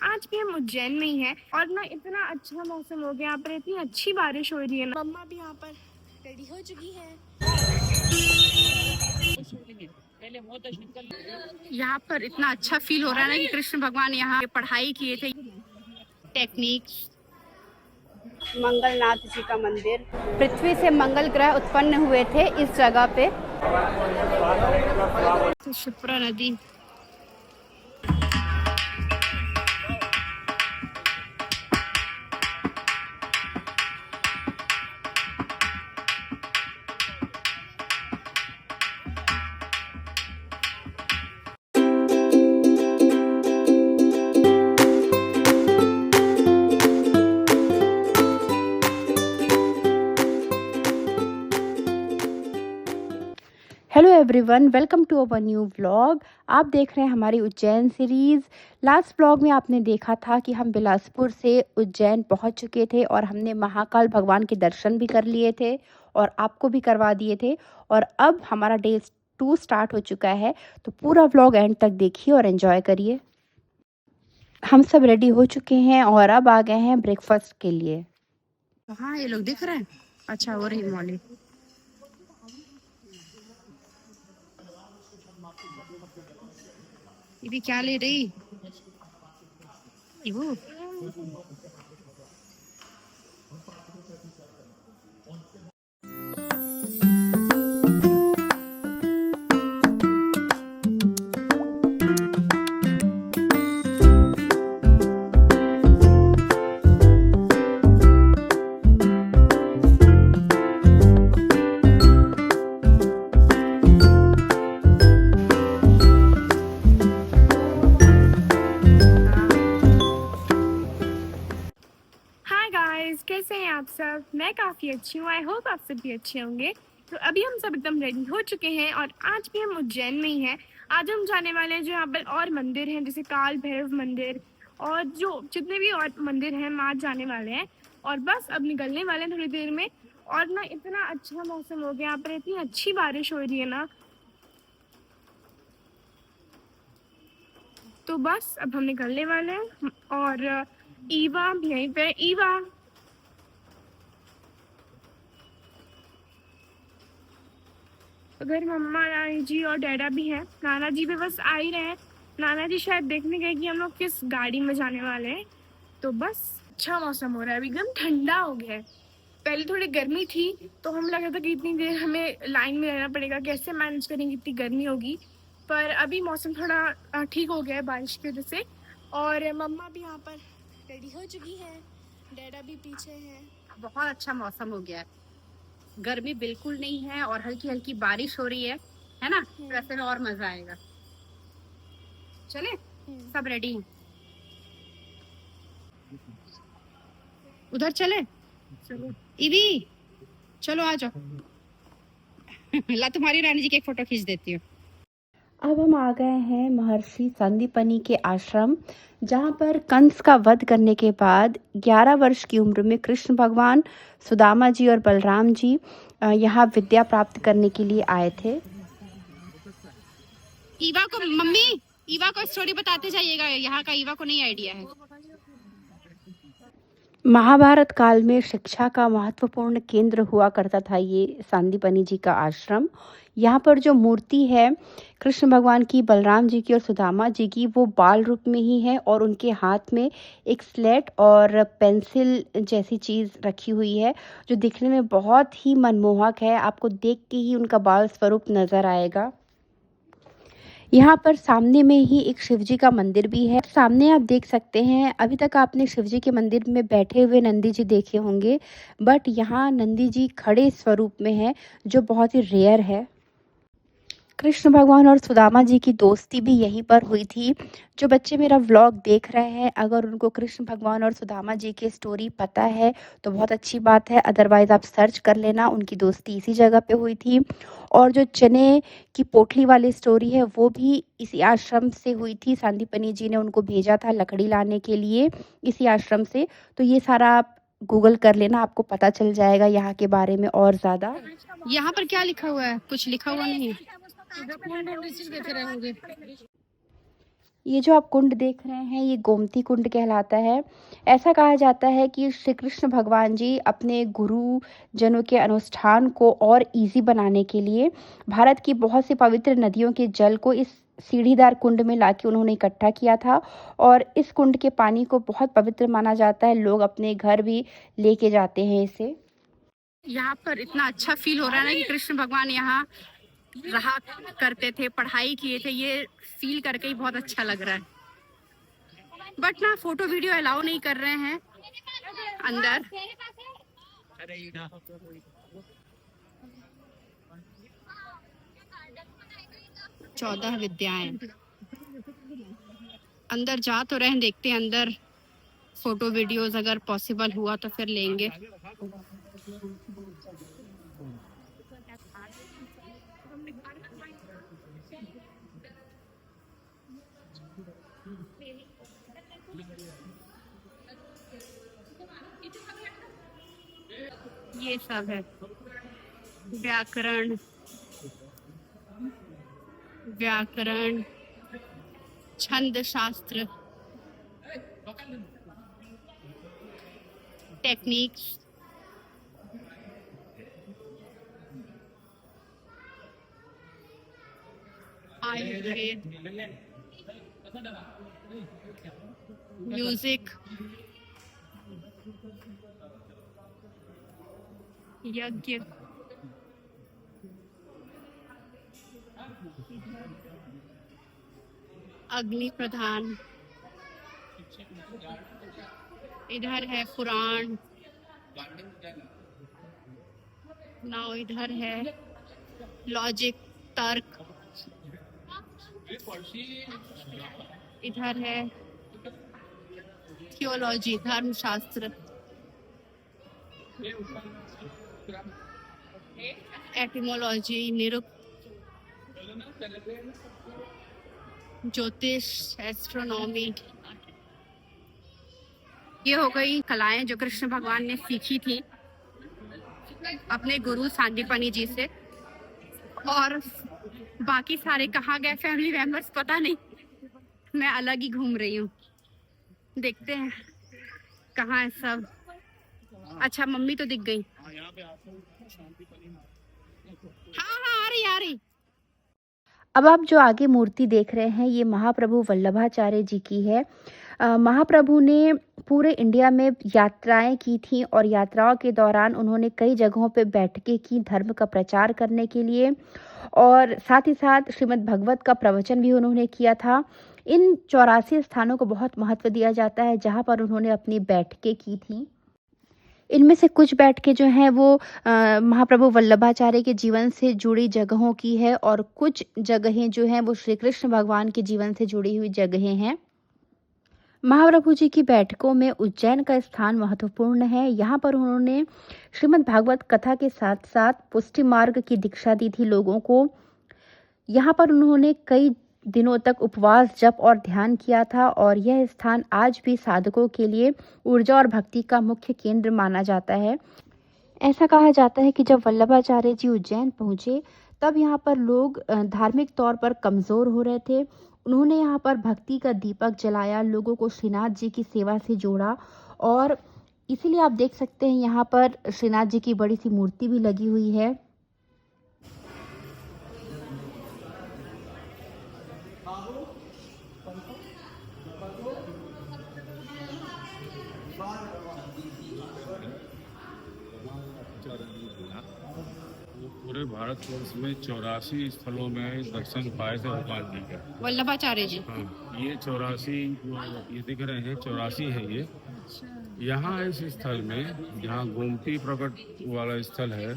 आज भी हम उज्जैन में ही हैं और ना इतना अच्छा मौसम हो गया, यहाँ पर इतनी अच्छी बारिश हो रही है ना। मम्मा भी यहाँ पर रेडी हो चुकी है। यहाँ पर इतना अच्छा फील हो रहा है ना कि कृष्ण भगवान यहाँ पढ़ाई किए थे। टेक्निक्स मंगलनाथ जी का मंदिर, पृथ्वी से मंगल ग्रह उत्पन्न हुए थे इस जगह पे। शिप्रा नदी, hello everyone, welcome to our new vlog. आप देख रहे हैं हमारी उज्जैन सीरीज़। लास्ट व्लॉग में आपने देखा था कि हम बिलासपुर से उज्जैन पहुंच चुके थे और हमने महाकाल भगवान के दर्शन भी कर लिए थे और आपको भी करवा दिए थे। और अब हमारा डे 2 स्टार्ट हो चुका है, तो पूरा व्लॉग एंड तक देखिए और एंजॉय करिए। हम सब रेडी हो चुके हैं और अब आ गए हैं ब्रेकफास्ट के लिए। हाँ ये लोग दिख रहे हैं। अच्छा हो रही मॉर्निंग। ये भी क्या ले रही वो? कैसे हैं आप सब? मैं काफ़ी अच्छी हूँ। आई होप आप सब भी अच्छे होंगे। तो अभी हम सब एकदम रेडी हो चुके हैं और आज भी हम उज्जैन में ही हैं। आज हम जाने वाले हैं जो यहाँ पर और मंदिर हैं, जैसे काल भैरव मंदिर और जो जितने भी और मंदिर हैं हम आज जाने वाले हैं। और बस अब निकलने वाले हैं थोड़ी देर में। और ना इतना अच्छा मौसम हो गया, यहाँ पर इतनी अच्छी बारिश हो रही है ना। तो बस अब हम निकलने वाले हैं और ईवा भी यहीं पे। ईवा, अगर मम्मा नानी जी और डैडा भी हैं, नाना जी भी बस आ ही रहे हैं। नाना जी शायद देखने गए कि हम लोग किस गाड़ी में जाने वाले हैं। तो बस अच्छा मौसम हो रहा है, अभी एकदम ठंडा हो गया है। पहले थोड़ी गर्मी थी तो हम लगा था कि इतनी देर हमें लाइन में रहना पड़ेगा, कैसे मैनेज करेंगे, इतनी गर्मी होगी। पर अभी मौसम थोड़ा ठीक हो गया है बारिश की वजह से। और मम्मा भी यहाँ पर रेडी हो चुकी है, डैडा भी पीछे है। बहुत अच्छा मौसम हो गया है, गर्मी बिल्कुल नहीं है और हल्की हल्की बारिश हो रही है ना। तो ऐसे में और मजा आएगा। चले, सब रेडी हैं। उधर चले, चलो इवी, चलो आ जाओ। ला तुम्हारी रानी जी की एक फोटो खींच देती हूँ। अब हम आ गए हैं महर्षि संदीपनी के आश्रम, जहाँ पर कंस का वध करने के बाद 11 वर्ष की उम्र में कृष्ण भगवान, सुदामा जी और बलराम जी यहाँ विद्या प्राप्त करने के लिए आए थे। ईवा को मम्मी, ईवा को स्टोरी बताते जाइएगा, यहाँ का ईवा को नहीं आइडिया है। महाभारत काल में शिक्षा का महत्वपूर्ण केंद्र हुआ करता था ये सांदीपनी जी का आश्रम। यहाँ पर जो मूर्ति है कृष्ण भगवान की, बलराम जी की और सुदामा जी की, वो बाल रूप में ही है और उनके हाथ में एक स्लेट और पेंसिल जैसी चीज़ रखी हुई है, जो दिखने में बहुत ही मनमोहक है। आपको देख के ही उनका बाल स्वरूप नज़र आएगा। यहाँ पर सामने में ही एक शिवजी का मंदिर भी है। सामने आप देख सकते हैं, अभी तक आपने शिवजी के मंदिर में बैठे हुए नंदी जी देखे होंगे, बट यहाँ नंदी जी खड़े स्वरूप में है, जो बहुत ही रेयर है। कृष्ण भगवान और सुदामा जी की दोस्ती भी यहीं पर हुई थी। जो बच्चे मेरा व्लॉग देख रहे हैं, अगर उनको कृष्ण भगवान और सुदामा जी की स्टोरी पता है तो बहुत अच्छी बात है, अदरवाइज़ आप सर्च कर लेना, उनकी दोस्ती इसी जगह पे हुई थी। और जो चने की पोटली वाली स्टोरी है वो भी इसी आश्रम से हुई थी। सांदीपनी जी ने उनको भेजा था लकड़ी लाने के लिए इसी आश्रम से। तो ये सारा आप गूगल कर लेना, आपको पता चल जाएगा यहाँ के बारे में और ज़्यादा। यहाँ पर क्या लिखा हुआ है? कुछ लिखा हुआ नहीं है। ये जो आप कुंड देख रहे हैं ये गोमती कुंड कहलाता है। ऐसा कहा जाता है कि श्री कृष्ण भगवान जी अपने गुरुजनों के अनुष्ठान को और ईज़ी बनाने के लिए भारत की बहुत सी पवित्र नदियों के जल को इस सीढ़ीदार कुंड में लाके उन्होंने इकट्ठा किया था और इस कुंड के पानी को बहुत पवित्र माना जाता है। लोग अपने घर भी लेके जाते हैं इसे। यहाँ पर इतना अच्छा फील हो रहा है ना कि कृष्ण भगवान यहाँ रहा करते थे, पढ़ाई किए थे, ये फील करके ही बहुत अच्छा लग रहा है। बट ना फोटो वीडियो अलाउ नहीं कर रहे हैं अंदर। चौदह विद्याएं अंदर जा तो रहे हैं, देखते हैं अंदर फोटो वीडियोस अगर पॉसिबल हुआ तो फिर लेंगे। ये सब है व्याकरण, छंद शास्त्र, टेक्निक्स, आयुर्वेद, म्यूजिक, यज्ञ, अग्नि प्रधान, इधर है पुराण, नाउ इधर है लॉजिक, तर्क, इधर है थियोलॉजी, धर्मशास्त्र, एटिमोलॉजी, ज्योतिष, एस्ट्रोनॉमी। ये हो गई कलाएं जो कृष्ण भगवान ने सीखी थी अपने गुरु सांदीपनी जी से। और बाकी सारे कहाँ गए फैमिली मेंबर्स पता नहीं, मैं अलग ही घूम रही हूँ। देखते हैं कहाँ है सब। अच्छा मम्मी तो दिख गई। हाँ आ रही। अब आप जो आगे मूर्ति देख रहे हैं ये महाप्रभु वल्लभाचार्य जी की है। महाप्रभु ने पूरे इंडिया में यात्राएं की थी और यात्राओं के दौरान उन्होंने कई जगहों पे बैठकें की धर्म का प्रचार करने के लिए, और साथ ही साथ श्रीमद् भगवत का प्रवचन भी उन्होंने किया था। इन 84 स्थानों को बहुत महत्व दिया जाता है जहाँ पर उन्होंने अपनी बैठकें की थी। इनमें से कुछ बैठकें जो हैं वो महाप्रभु वल्लभाचार्य के जीवन से जुड़ी जगहों की है और कुछ जगहें जो हैं वो श्री कृष्ण भगवान के जीवन से जुड़ी हुई जगहें हैं। महाप्रभु जी की बैठकों में उज्जैन का स्थान महत्वपूर्ण है। यहाँ पर उन्होंने श्रीमद् भागवत कथा के साथ साथ पुष्टि मार्ग की दीक्षा दी थी लोगों को। यहाँ पर उन्होंने कई दिनों तक उपवास, जप और ध्यान किया था और यह स्थान आज भी साधकों के लिए ऊर्जा और भक्ति का मुख्य केंद्र माना जाता है। ऐसा कहा जाता है कि जब वल्लभाचार्य जी उज्जैन पहुँचे तब यहाँ पर लोग धार्मिक तौर पर कमज़ोर हो रहे थे। उन्होंने यहाँ पर भक्ति का दीपक जलाया, लोगों को श्रीनाथ जी की सेवा से जोड़ा और इसीलिए आप देख सकते हैं यहाँ पर श्रीनाथ जी की बड़ी सी मूर्ति भी लगी हुई है। पूरे भारतवर्ष में 84 स्थलों में दर्शन पाए थे भगवान जी का, वल्लभाचार्य जी। हाँ, ये 84 ये दिख रहे हैं 84 है ये। यहाँ इस स्थल में जहाँ गोमती प्रकट वाला स्थल है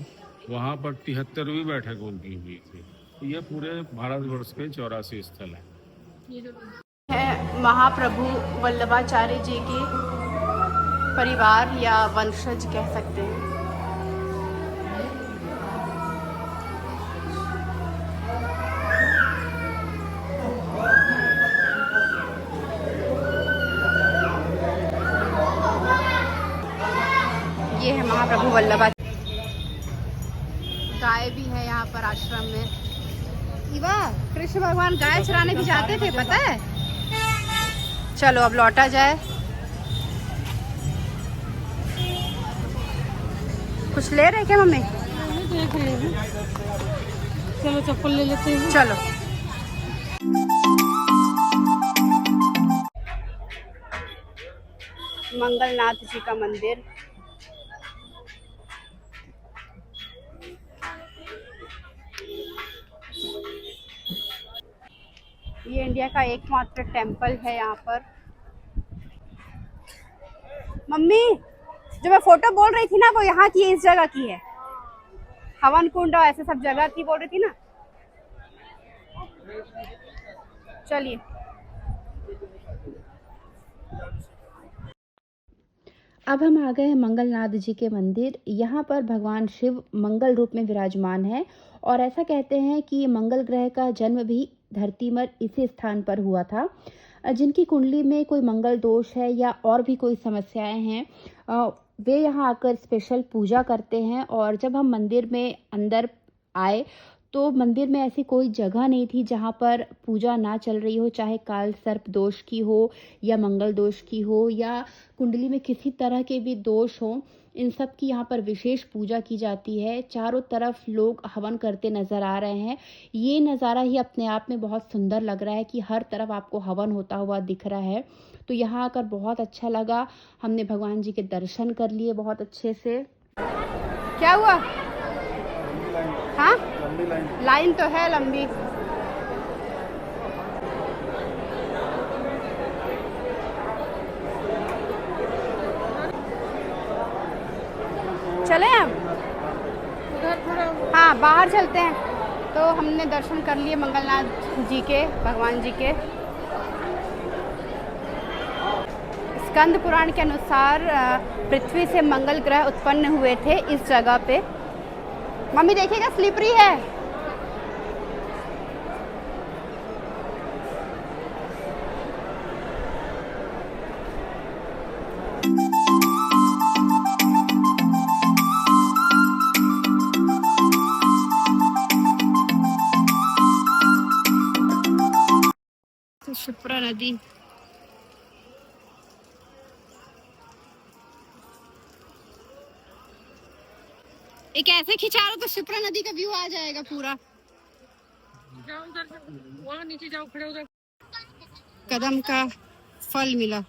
वहाँ पर 73वीं बैठक उनकी हुई थी। ये पूरे भारतवर्ष के 84 स्थल है महाप्रभु वल्लभाचार्य जी के परिवार या वंशज कह सकते हैं। ये है महाप्रभु वल्लभाचार्य। गाय भी है यहाँ पर आश्रम में। इवा कृष्ण भगवान गाय चराने भी जाते थे, पता है? चलो अब लौटा जाए। कुछ ले रहे क्या मम्मी? देख रहे हैं। चलो चप्पल ले लेते हैं। चलो। मंगलनाथ जी का मंदिर। ये इंडिया का एकमात्र टेंपल है यहाँ पर। मम्मी, जो मैं फोटो बोल रही थी ना, वो यहाँ की है, इस जगह की है। हवन कुंड और ऐसे सब जगह की बोल रही थी ना। चलिए। अब हम आ गए हैं मंगलनाथ जी के मंदिर। यहाँ पर भगवान शिव मंगल रूप में विराजमान है और ऐसा कहते हैं कि मंगल ग्रह का जन्म भी धरती पर इसी स्थान पर हुआ था। जिनकी कुंडली में कोई मंगल दोष है या और भी कोई समस्याएं हैं, वे यहाँ आकर स्पेशल पूजा करते हैं। और जब हम मंदिर में अंदर आए तो मंदिर में ऐसी कोई जगह नहीं थी जहाँ पर पूजा ना चल रही हो, चाहे काल सर्प दोष की हो या मंगल दोष की हो या कुंडली में किसी तरह के भी दोष हो। इन सब की यहाँ पर विशेष पूजा की जाती है। चारों तरफ लोग हवन करते नजर आ रहे हैं। ये नज़ारा ही अपने आप में बहुत सुंदर लग रहा है कि हर तरफ आपको हवन होता हुआ दिख रहा है। तो यहाँ आकर बहुत अच्छा लगा। हमने भगवान जी के दर्शन कर लिए बहुत अच्छे से। क्या हुआ? हाँ, लाइन तो है लंबी। चले अब? हाँ, बाहर चलते हैं। तो हमने दर्शन कर लिए मंगलनाथ जी के, भगवान जी के। स्कंद पुराण के अनुसार पृथ्वी से मंगल ग्रह उत्पन्न हुए थे इस जगह पे। मम्मी देखिएगा, स्लिपरी है। शिप्रा नदी। एक ऐसे खिंचा लो तो शिप्रा नदी का व्यू आ जाएगा पूरा। जाओ उधर, वहाँ नीचे जाओ, खड़े उधर। कदम का फल मिला।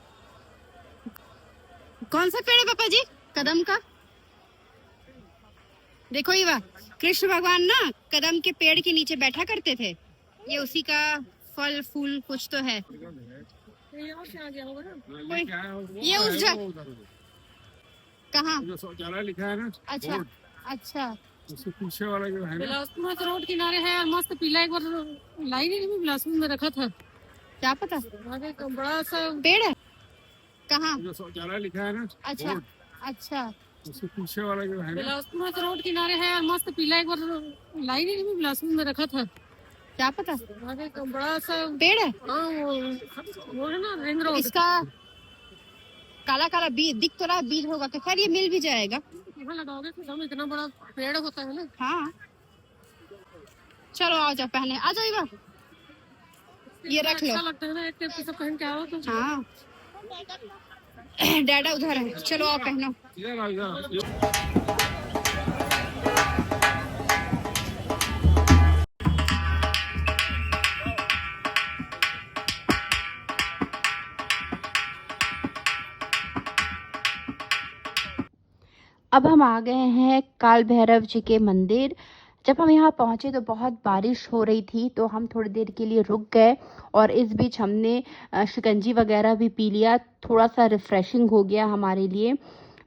कौन सा पेड़ है पापा जी? कदम का। देखो ये वाह, कृष्ण भगवान ना कदम के पेड़ के नीचे बैठा करते थे। ये उसी का फल फूल कुछ तो है। ये यहाँ से आ गया होगा ना। ये उस जगह कहाँ? जो शौचालय लिखा है ना, अच्छा अच्छा। उसके पीछे वाला जो है ना, बिलासपुर तो रोड किनारे है और मस्त पीला। एक बार लाइन ही नहीं बिलासपुर में रखा था। क्या पता, आगे का बड़ा सा पेड़ है। कहाँ? जो शौचालय लिखा है ना, अच्छा अच्छा। उसके पीछे वाला जो है ना, बिलासपुर तो रोड किनारे है और मस्त पीला। एक बार लाइन ही नहीं बिलासपुर में रखा था। क्या पता, आगे का बड़ा सा पेड़ है। हाँ, वो है ना रिंग रोड। इसका काला काला बीज दिख तो रहा, बीज होगा तो खैर ये मिल भी जाएगा। वहाँ लगाओगे तो हम, इतना बड़ा पेड़ होता है ना। हाँ चलो आओ, जाओ पहने, आ जाओ। ये बार ये रख लो। अच्छा लगता है ना, एक टाइप सब पहन के आओ तो। हाँ डैडा उधर है, चलो आओ पहनो। इधर आ, इधर। अब हम आ गए हैं काल भैरव जी के मंदिर। जब हम यहाँ पहुँचे तो बहुत बारिश हो रही थी, तो हम थोड़ी देर के लिए रुक गए और इस बीच हमने शिकंजी वगैरह भी पी लिया। थोड़ा सा रिफ़्रेशिंग हो गया हमारे लिए।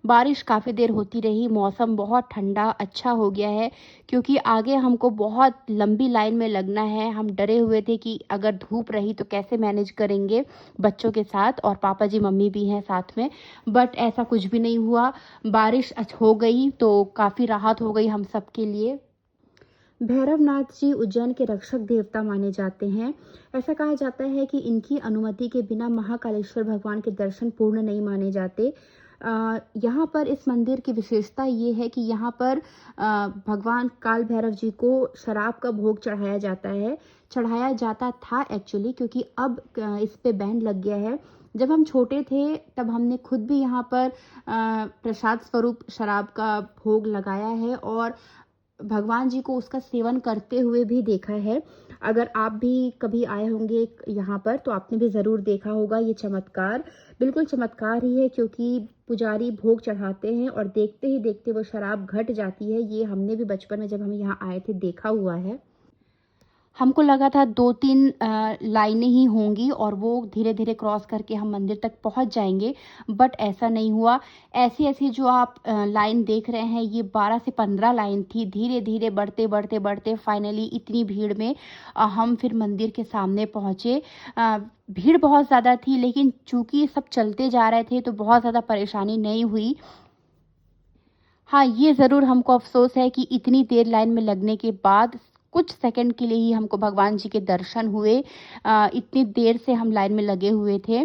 बारिश काफ़ी देर होती रही, मौसम बहुत ठंडा अच्छा हो गया है क्योंकि आगे हमको बहुत लंबी लाइन में लगना है। हम डरे हुए थे कि अगर धूप रही तो कैसे मैनेज करेंगे बच्चों के साथ, और पापा जी मम्मी भी हैं साथ में। बट ऐसा कुछ भी नहीं हुआ, बारिश हो गई तो काफ़ी राहत हो गई हम सब के लिए। भैरवनाथ जी उज्जैन के रक्षक देवता माने जाते हैं। ऐसा कहा जाता है कि इनकी अनुमति के बिना महाकालेश्वर भगवान के दर्शन पूर्ण नहीं माने जाते। यहाँ पर इस मंदिर की विशेषता ये है कि यहाँ पर भगवान काल भैरव जी को शराब का भोग चढ़ाया जाता है। चढ़ाया जाता था एक्चुअली, क्योंकि अब इस पे बैन लग गया है। जब हम छोटे थे तब हमने खुद भी यहाँ पर प्रसाद स्वरूप शराब का भोग लगाया है और भगवान जी को उसका सेवन करते हुए भी देखा है। अगर आप भी कभी आए होंगे यहाँ पर तो आपने भी ज़रूर देखा होगा ये चमत्कार। बिल्कुल चमत्कार ही है, क्योंकि पुजारी भोग चढ़ाते हैं और देखते ही देखते वो शराब घट जाती है। ये हमने भी बचपन में जब हम यहाँ आए थे देखा हुआ है। हमको लगा था 2-3 लाइनें ही होंगी और वो धीरे धीरे क्रॉस करके हम मंदिर तक पहुंच जाएंगे, बट ऐसा नहीं हुआ। ऐसी ऐसी जो आप लाइन देख रहे हैं ये 12 से 15 लाइन थी। धीरे धीरे बढ़ते बढ़ते बढ़ते फाइनली इतनी भीड़ में हम फिर मंदिर के सामने पहुँचे। भीड़ बहुत ज़्यादा थी, लेकिन चूँकि सब चलते जा रहे थे तो बहुत ज़्यादा परेशानी नहीं हुई। हाँ, ये ज़रूर हमको अफ़सोस है कि इतनी देर लाइन में लगने के बाद कुछ सेकंड के लिए ही हमको भगवान जी के दर्शन हुए। इतनी देर से हम लाइन में लगे हुए थे।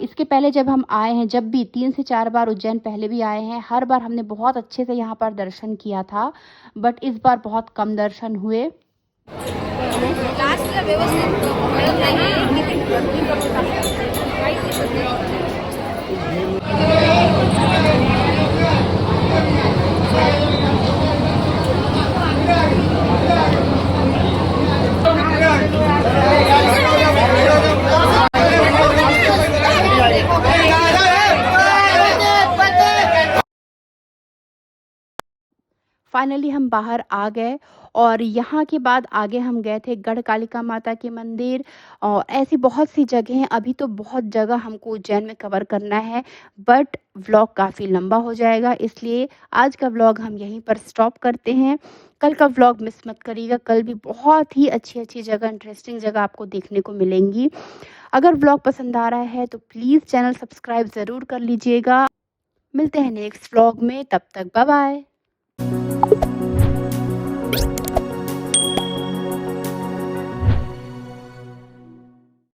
इसके पहले जब हम आए हैं, जब भी 3 से 4 बार उज्जैन पहले भी आए हैं, हर बार हमने बहुत अच्छे से यहाँ पर दर्शन किया था, बट इस बार बहुत कम दर्शन हुए। फाइनली हम बाहर आ गए और यहाँ के बाद आगे हम गए थे गढ़ कालिका माता के मंदिर और ऐसी बहुत सी जगह हैं। अभी तो बहुत जगह हमको उज्जैन में कवर करना है, बट व्लॉग काफ़ी लंबा हो जाएगा, इसलिए आज का व्लॉग हम यहीं पर स्टॉप करते हैं। कल का व्लॉग मिस मत करिएगा, कल भी बहुत ही अच्छी अच्छी जगह, इंटरेस्टिंग जगह आपको देखने को मिलेंगी। अगर व्लॉग पसंद आ रहा है तो प्लीज़ चैनल सब्सक्राइब ज़रूर कर लीजिएगा। मिलते हैं नेक्स्ट व्लॉग में, तब तक बाय बाय।